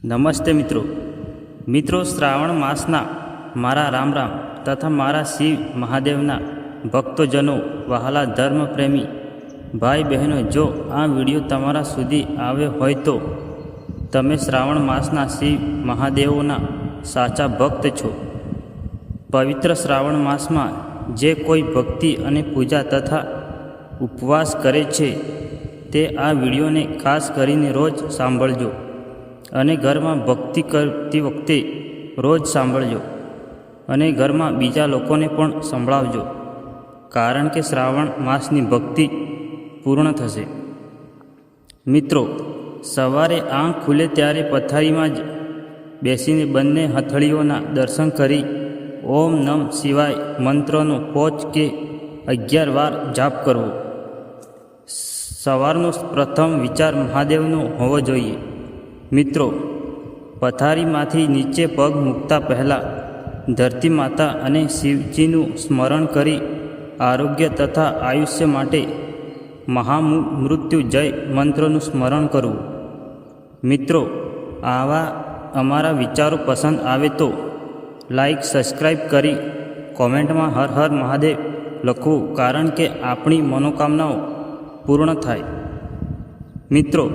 નમસ્તે મિત્રો શ્રાવણ માસના મારા રામ રામ તથા મારા શિવ મહાદેવના ભક્તજનો, વહાલા ધર્મપ્રેમી ભાઈ બહેનો, જો આ વિડીયો તમારા સુધી આવ્યો હોય તો તમે શ્રાવણ માસના શિવ મહાદેવોના સાચા ભક્ત છો. પવિત્ર શ્રાવણ માસમાં જે કોઈ ભક્તિ અને પૂજા તથા ઉપવાસ કરે છે તે આ વિડીયોને ખાસ કરીને રોજ સાંભળજો અને ઘરમાં ભક્તિ કરતી વખતે રોજ સાંભળજો અને ઘરમાં બીજા લોકોને પણ સંભળાવજો, કારણ કે શ્રાવણ માસની ભક્તિ પૂર્ણ થશે. મિત્રો, સવારે આંખ ખુલે ત્યારે પથારીમાં જ બેસીને બંને હથેળીઓના દર્શન કરી ઓમ નમ શિવાય મંત્રનો 5 કે 11 વાર જાપ કરવો. સવારનો પ્રથમ વિચાર મહાદેવનો હોવો જોઈએ. મિત્રો, પથારીમાંથી નીચે પગ મૂકતા પહેલાં ધરતી માતા અને શિવજીનું સ્મરણ કરી આરોગ્ય તથા આયુષ્ય માટે મહામૃત્યુજય મંત્રનું સ્મરણ કરવું. મિત્રો, આવા અમારા વિચારો પસંદ આવે તો લાઈક, સબસ્ક્રાઈબ કરી કોમેન્ટમાં હર હર મહાદેવ લખવું, કારણ કે આપણી મનોકામનાઓ પૂર્ણ થાય. મિત્રો,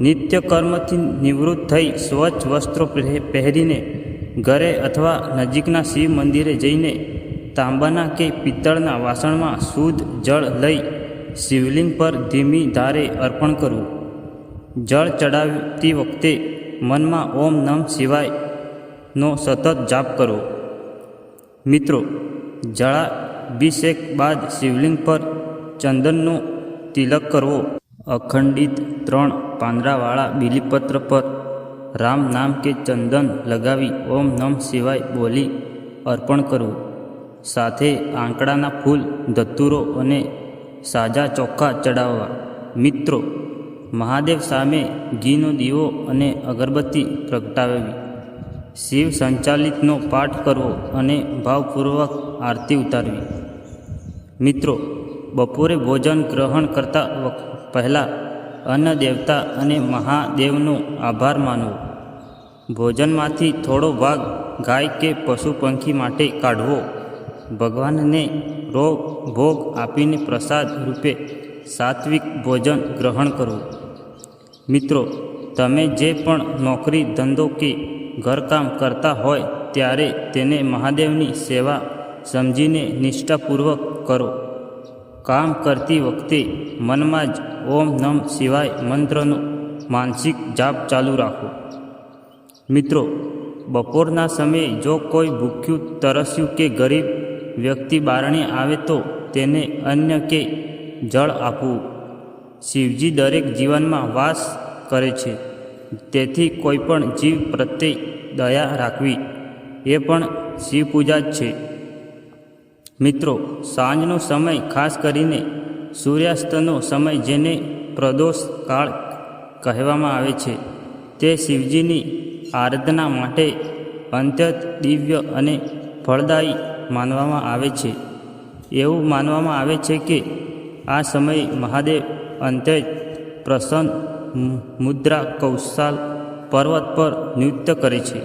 નિત્ય કર્મથી નિવૃત્ત થઈ સ્વચ્છ વસ્ત્રો પહેરીને ઘરે અથવા નજીકના શિવ મંદિરે જઈને તાંબાના કે પિત્તળના વાસણમાં શુદ્ધ જળ લઈ શિવલિંગ પર ધીમી ધારે અર્પણ કરવું. જળ ચડાવતી વખતે મનમાં ઓમ નમ શિવાયનો સતત જાપ કરવો. મિત્રો, જળાભિષેક બાદ શિવલિંગ પર ચંદનનો તિલક કરવો. અખંડિત 3 પાંદડાવાળા બીલીપત્ર પર રામ નામ કે ચંદન લગાવી ઓમ નમ શિવાય બોલી અર્પણ કરવું. સાથે આંકડાના ફૂલ, ધતુરો અને સાજા ચોખા ચડાવવા. મિત્રો, મહાદેવ સામે ઘીનો દીવો અને અગરબત્તી પ્રગટાવવી. શિવ સંચાલિતનો પાઠ કરવો અને ભાવપૂર્વક આરતી ઉતારવી. મિત્રો, બપોરે ભોજન ગ્રહણ કરતા પહેલાં અન્ન દેવતા અને મહાદેવનો આભાર માનવો. ભોજનમાંથી થોડો ભાગ ગાય કે પશુ પંખી માટે કાઢવો. ભગવાનને ભોગ આપીને પ્રસાદ રૂપે સાત્વિક ભોજન ગ્રહણ કરવું. મિત્રો, તમે જે પણ નોકરી, ધંધો કે ઘરકામ કરતા હોય ત્યારે તેને મહાદેવની સેવા સમજીને નિષ્ઠાપૂર્વક કરો. કામ કરતી વખતે મનમાં જ ઓમ નમ શિવાય મંત્રનો માનસિક જાપ ચાલુ રાખો. મિત્રો, બપોરના સમયે જો કોઈ ભૂખ્યું, તરસ્યું કે ગરીબ વ્યક્તિ બારણે આવે તો તેને અન્ન કે જળ આપવું. શિવજી દરેક જીવનમાં વાસ કરે છે, તેથી કોઈ પણ જીવ પ્રત્યે દયા રાખવી એ પણ શિવ પૂજા જ છે. મિત્રો, સાંજનો સમય, ખાસ કરીને સૂર્યાસ્તનો સમય, જેને પ્રદોષ કાળ કહેવામાં આવે છે, તે શિવજીની આરાધના માટે અત્યંત દિવ્ય અને ફળદાયી માનવામાં આવે છે. એવું માનવામાં આવે છે કે આ સમયે મહાદેવ અત્યંત પ્રસન્ન મુદ્રા કૌશાલ પર્વત પર નૃત્ય કરે છે.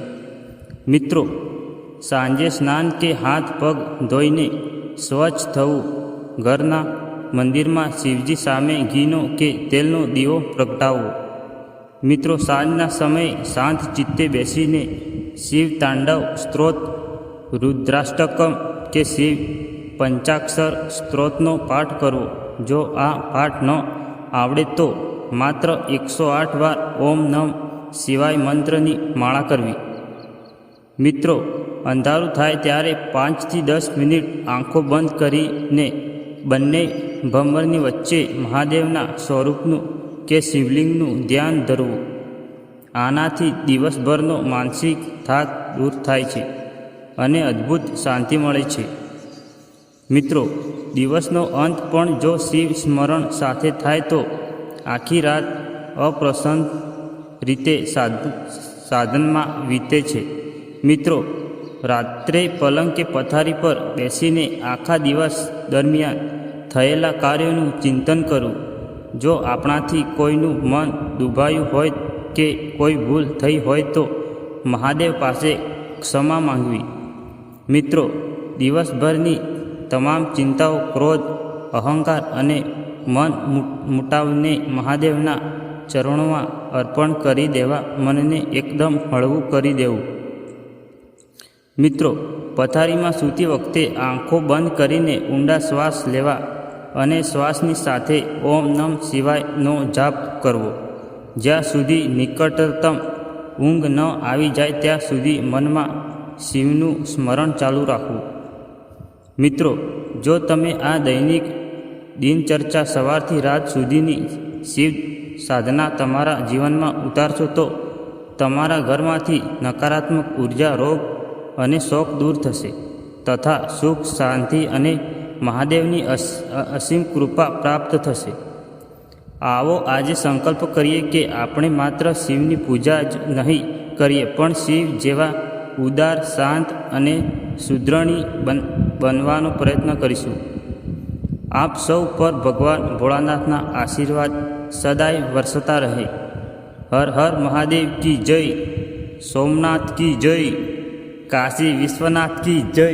મિત્રો, સાંજે સ્નાન કે હાથ પગ ધોઈને સ્વચ્છ થવું. ઘરના મંદિરમાં શિવજી સામે ઘીનો કે તેલનો દીવો પ્રગટાવવો. મિત્રો, સાંજના સમયે શાંત ચિત્તે બેસીને શિવ તાંડવ સ્ત્રોત, રુદ્રાષ્ટકમ કે શિવ પંચાક્ષર સ્ત્રોતનો પાઠ કરવો. જો આ પાઠ ન આવડે તો માત્ર 108 વાર ઓમ નમ શિવાય મંત્રની માળા કરવી. મિત્રો, અંધારું થાય ત્યારે 5 થી 10 મિનિટ આંખો બંધ કરીને બંને ભમરની વચ્ચે મહાદેવના સ્વરૂપનું કે શિવલિંગનું ધ્યાન ધરવું. આનાથી દિવસભરનો માનસિક થાક દૂર થાય છે અને અદ્ભુત શાંતિ મળે છે. મિત્રો, દિવસનો અંત પણ જો શિવ સ્મરણ સાથે થાય તો આખી રાત અપ્રસન્ન રીતે સાધનમાં વીતે છે. મિત્રો, રાત્રે પલંગ કે પથારી પર બેસીને આખા દિવસ દરમિયાન થયેલા કાર્યોનું ચિંતન કરવું. જો આપણાથી કોઈનું મન દુભાયું હોય કે કોઈ ભૂલ થઈ હોય તો મહાદેવ પાસે ક્ષમા માંગવી. મિત્રો, દિવસભરની તમામ ચિંતાઓ, ક્રોધ, અહંકાર અને મન મુટાવને મહાદેવના ચરણોમાં અર્પણ કરી દેવા. મનને એકદમ હળવું કરી દેવું. મિત્રો, પથારીમાં સૂતી વખતે આંખો બંધ કરીને ઊંડા શ્વાસ લેવા અને શ્વાસની સાથે ઓમ નમ શિવાયનો જાપ કરવો. જ્યાં સુધી નિકટતમ ઊંઘ ન આવી જાય ત્યાં સુધી મનમાં શિવનું સ્મરણ ચાલુ રાખવું. મિત્રો, જો તમે આ દૈનિક દિનચર્ચા સવારથી રાત સુધીની શિવ સાધના તમારા જીવનમાં ઉતારશો તો તમારા ઘરમાંથી નકારાત્મક ઉર્જા, રોગ અને શોક દૂર થશે તથા સુખ, શાંતિ અને મહાદેવની અસીમ કૃપા પ્રાપ્ત થશે. આવો આજે સંકલ્પ કરીએ કે આપણે માત્ર શિવની પૂજા જ નહીં કરીએ પણ શિવ જેવા ઉદાર, શાંત અને સુદ્રઢી બનવાનો પ્રયત્ન કરીશું. આપ સૌ પર ભગવાન ભોળાનાથના આશીર્વાદ સદાય વરસતા રહે. હર હર મહાદેવ કી જય. સોમનાથ કી જય. કાશી વિશ્વનાથ કી જય.